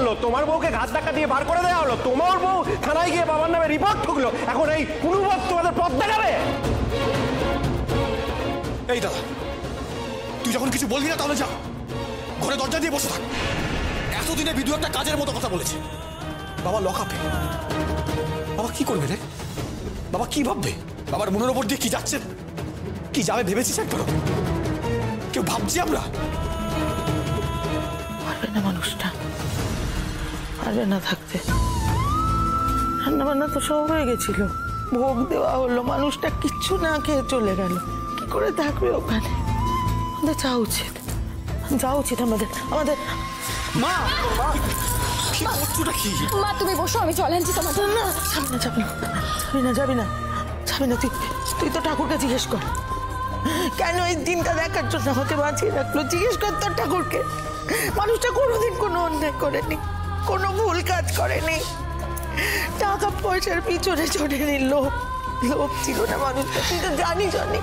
করলো, তোমার বউকে ঘাত ধাক্কা দিয়ে বার করে দেওয়া হলো, তোমার বউ থানায় গিয়ে বাবার নামে রিপোর্ট ঠুকলো, এখন এই পুনর্বত তোমাদের পথ দেখাবে? এই দাদা, তুই যখন কিছু বলবি না তাহলে যা, ঘরে দরজা দিয়ে বসে থাক। এতদিনে বিদু একটা কাজের মতো কথা বলেছে। বাবা লকআপে, বাবা কি করবে রে? বাবা কি ভাববে? বাবার মনের ওপর দিয়ে কি যাচ্ছে, কি যাবে ভেবেছিস একবারও? কেউ ভাবছি আমরা? পারবে না মানুষটা, পারবে না থাকতে। রান্না বান্না তো সব হয়ে গেছিল, ভোগ দেওয়া হলো, মানুষটা কিচ্ছু না খেয়ে চলে গেল, কি করে থাকবে ওখানে? আমাদের যাওয়া উচিত, যাওয়া উচিত আমাদের। মা, কি করছোটা কি? মা তুমি বসো, আমি চলে আনছি তোমার। না, যাবি না, যাবি না। তুই তো ঠাকুরকে জিজ্ঞেস কর, কেন এই দিনটা দেখার জন্য আমাকে বাঁচিয়ে রাখলো। জিজ্ঞেস কর তোর ঠাকুরকে। মানুষটা কোনোদিন কোনো অন্যায় করেনি, কোনো ভুল কাজ করেনি, টাকা পয়সার পিছনে চড়েনি, লোভ ছিল না মানুষটা, তুই তো জানি।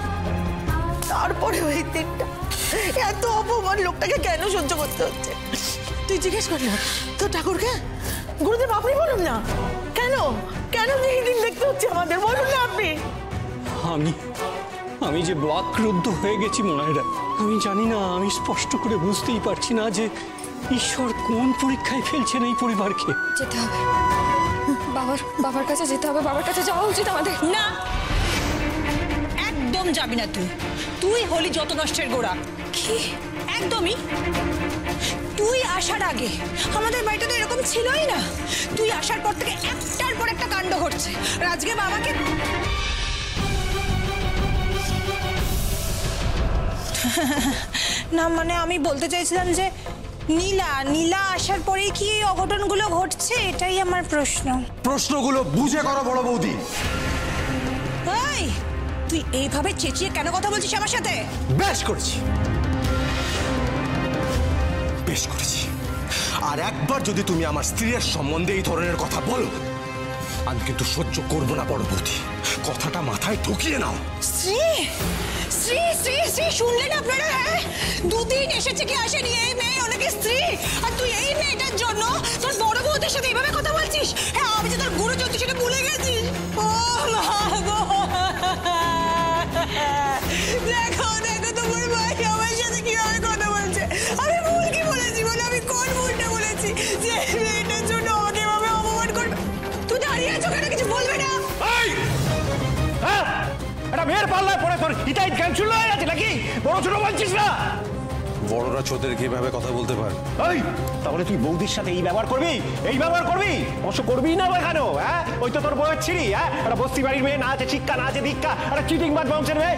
তারপরে ওই দিনটা, এত অপমান লোকটাকে কেন সহ্য করতে হচ্ছে? তুই জিজ্ঞেস কর না তোর ঠাকুরকে। গুরুদেব আপনি বলুন না, কেন এই দিন দেখতে হচ্ছে আমাদের, বলুন না আপনি। আমি যে বাকরুদ্ধ হয়ে গেছি মনায়রা, আমি জানি না, আমি স্পষ্ট করে বুঝতেই পারছি না যে ঈশ্বর কোন পরীক্ষায় ফেলছেন এই পরিবারকে। যেতে হবে বাবার কাছে যেতে হবে, বাবার কাছে যাওয়া উচিত আমাদের। না, একদম যাবি না। তুই হলি যত নষ্টের গোড়া। কি? একদমই। তুই আসার আগে আমাদের বাড়িটা তো এরকম ছিলই না। তুই আসার পর থেকে একটার পর একটা কাণ্ড ঘটছে। আর আজকে বাবাকে না, মানে আমি বলতে চাইছিলাম যে নীলা আসার পরেই কি এই অঘটনগুলো ঘটছে, এটাই আমার প্রশ্ন। প্রশ্নগুলো বুঝে করো বড় বৌদি। এই, তুই এইভাবে চেঁচিয়ে কেন কথা বলছিস আমার সাথে? বেশ করেছি। আর একবার যদি তুমি আমার স্ত্রীর সম্বন্ধে এই ধরনের কথা বলো, আমি কিন্তু সহ্য করবো না বড় বৌদি। কথাটা মাথায় ঢুকিয়ে নাও। শ্রী শুনলেন আপনারা? হ্যাঁ, দুদিন এসেছে কি আসেনি এই মেয়ে, অনেকে স্ত্রী, আর তুই এই মেয়েটার জন্য তোর বড় বউদের সাথে এইভাবে কথা বলছিস? হ্যাঁ, আমি যে তোর গুরু জ্যোতি সেটা ভুলে গেছি। ও মা গো, দেখো তোমার ভাই আমার সাথে কিভাবে কথা বলছে। আমি ভুল কি বলেছি বলে? আমি কোন ভুলটা বলেছি যে মেয়েটার জন্য আমাকে এভাবে অপমান করবে? তুই দাঁড়িয়ে আছো কেন, কিছু বলবে না? এটা মেয়ের পাল্লায় পড়ে তোর হিতাই ক্যান্সেল হয়ে গেছে নাকি? বড় ছোট বলছিস না? বড়রা ছোটদের কিভাবে কথা বলতে পারে? তাহলে তুই বৌদির সাথে এই ব্যবহার করবি? অবশ্য করবি না কেন? হ্যাঁ, ওই তো তোর বউয়ের ছিড়ি। হ্যাঁ, একটা বস্তি বাড়ির মেয়ে, না আছে শিক্ষা, না আছে দীক্ষা, একটা চিটিং বাজ বংশের মেয়ে।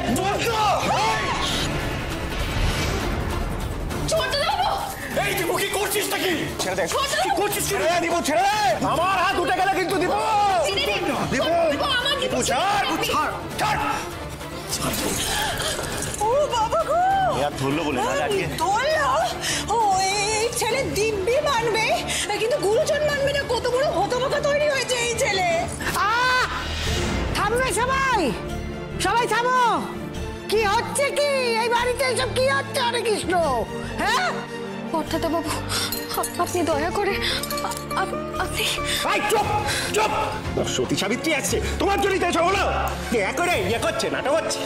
এই দীপু, কি করছিস নাকি? ছেড়ে দে, কি করছিস? ছেড়ে দে দীপু, ছেড়ে দে। আমার হাত উঠে গেলে কিন্তু দীপু। দীপু ছাড়। ও বাবা গো, ধরলো বলে না আজকে। ও এই ছেলে দিব্যি মানবে, কিন্তু গুরুজন মানবে না। কত বড় হতভাগা তৈরি হয়েছে এই ছেলে। থামবে সবাই থামো। কি হচ্ছে কি এই বাড়িতে? এসব কি হচ্ছে? হরে কৃষ্ণ। হ্যাঁ অর্থাৎ বাবু, আপনি দয়া করে আপনি চুপ। সতী সাবিত্রী আসছে, তোমার জন্যই তো এসব হলো। ইয়ে করছে, নাটক হচ্ছে।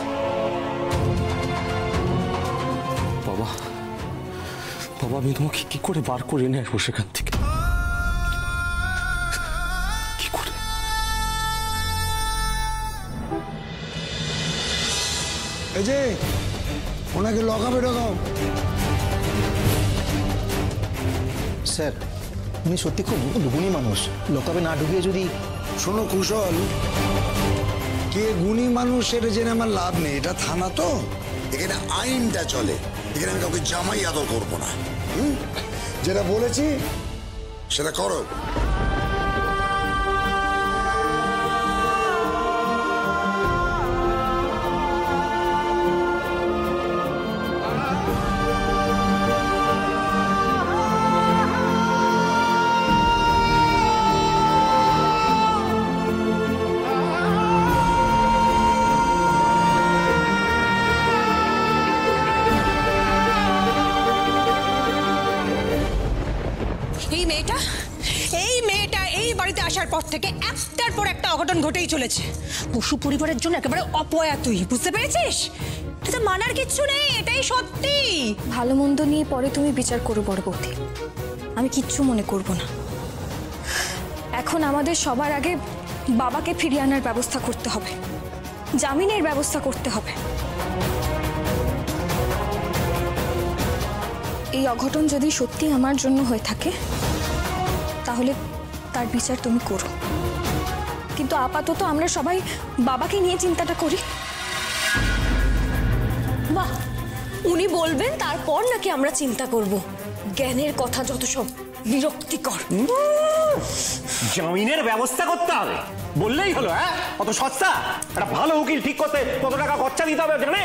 বাবা, আমি তোমাকে কি করে বার করে নিয়ে আসবো সেখান থেকে? কি করে? এই যে ওনাকে লকআপে ঢোকাও। স্যার, উনি সত্যি খুব গুণী মানুষ, লকআপে না ঢুকিয়ে যদি। শোনো কুশল, কে গুণী মানুষ সেটা জেনে আমার লাভ নেই। এটা থানা তো, এখানে আইনটা চলে। এখানে আমি কাউকে জামাই আদর করবো না। যেটা বলেছি সেটা করো। এই মেয়েটা এই মেয়েটা এই বাড়িতে আসার পর থেকে একটার পর একটা অঘটন ঘটেই চলেছে। বসু পরিবারের জন্য একেবারে অপয়া তুই, বুঝতে পেরেছিস? তুই তো মানার কিচ্ছু নেই, এটাই সত্যি। ভালো মন্দ নিয়ে পরে তুমি বিচার করো বড় বৌদি, আমি কিচ্ছু মনে করব না। এখন আমাদের সবার আগে বাবাকে ফিরিয়ে আনার ব্যবস্থা করতে হবে, জামিনের ব্যবস্থা করতে হবে। এই অঘটন যদি সত্যি আমার জন্য হয়ে থাকে তাহলে তার বিচার তুমি করো, কিন্তু আপাতত আমরা সবাই বাবাকে নিয়ে চিন্তাটা করি। বাহ, উনি বলবেন তারপর নাকি আমরা চিন্তা করব? জ্ঞানের কথা যত সব বিরক্তিকর। জামিনের ব্যবস্থা করতে হবে বললেই হলো? হ্যাঁ, অত সস্তা? একটা ভালো উকিল ঠিক করতে কত টাকা খরচা দিতে হবে জানে?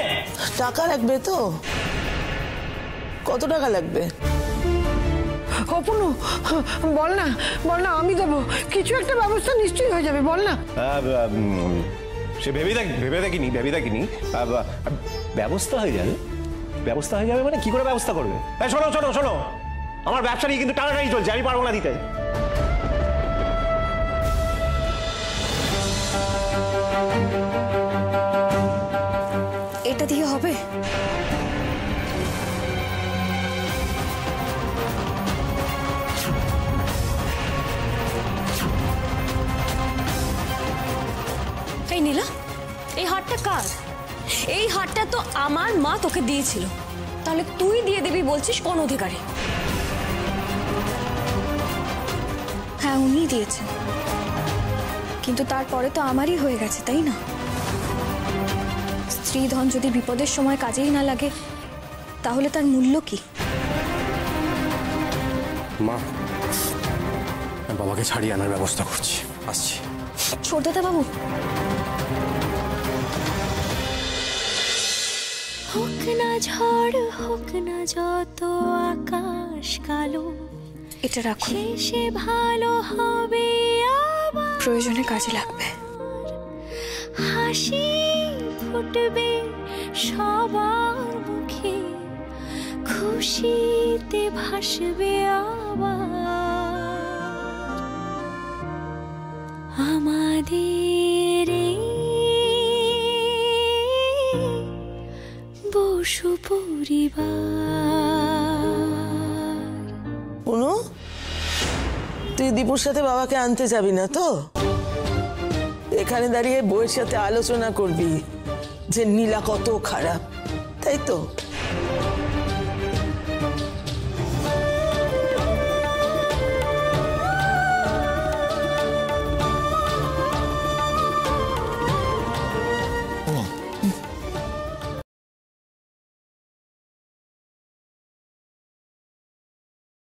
টাকা লাগবে তো? কত টাকা লাগবে? অপনু, বল না আমি দেবো, কিছু একটা ব্যবস্থা নিশ্চয়ই হয়ে যাবে, বল না। সে ভেবে দেখিনি ব্যবস্থা হয়ে যাবে। ব্যবস্থা হয়ে যাবে মানে কি করে ব্যবস্থা করবে? শোনো শোনো শোনো, আমার ব্যবসা নিয়ে কিন্তু টানাটানি চলছে, আমি পারবো না দিতে। এটা দিয়ে হবে? এই নীলা, এই হারটা কার? এই হারটা তো আমার মা তোকে দিয়েছিল, তাহলে তুই দিয়ে দিবি বলছিস কোন অধিকারে? হ্যাঁ, উনিই দিয়েছেন, কিন্তু তারপরে তো আমারই হয়ে গেছে, তাই না? স্ত্রী ধন যদি বিপদের সময় কাজেই না লাগে তাহলে তার মূল্য কি? মা, আমি বাবাকে ছাড়িয়ে আনার ব্যবস্থা করছি, আসছি। ছোটদাদা বাবু, হোক না ঝড়, হোক না যত আকাশ কালো, এটা রাখুন, সে ভালো হবে আবার, প্রয়োজনে কাজে লাগবে। হাসি ফুটবে সবার মুখে, খুশিতে ভাসবে আবার আমাদের বসু পরিবার। অনু, তুই দীপুর সাথে বাবাকে আনতে যাবি না তো? এখানে দাঁড়িয়ে বউয়ের সাথে আলোচনা করবি যে নীলা কত খারাপ, তাই তো?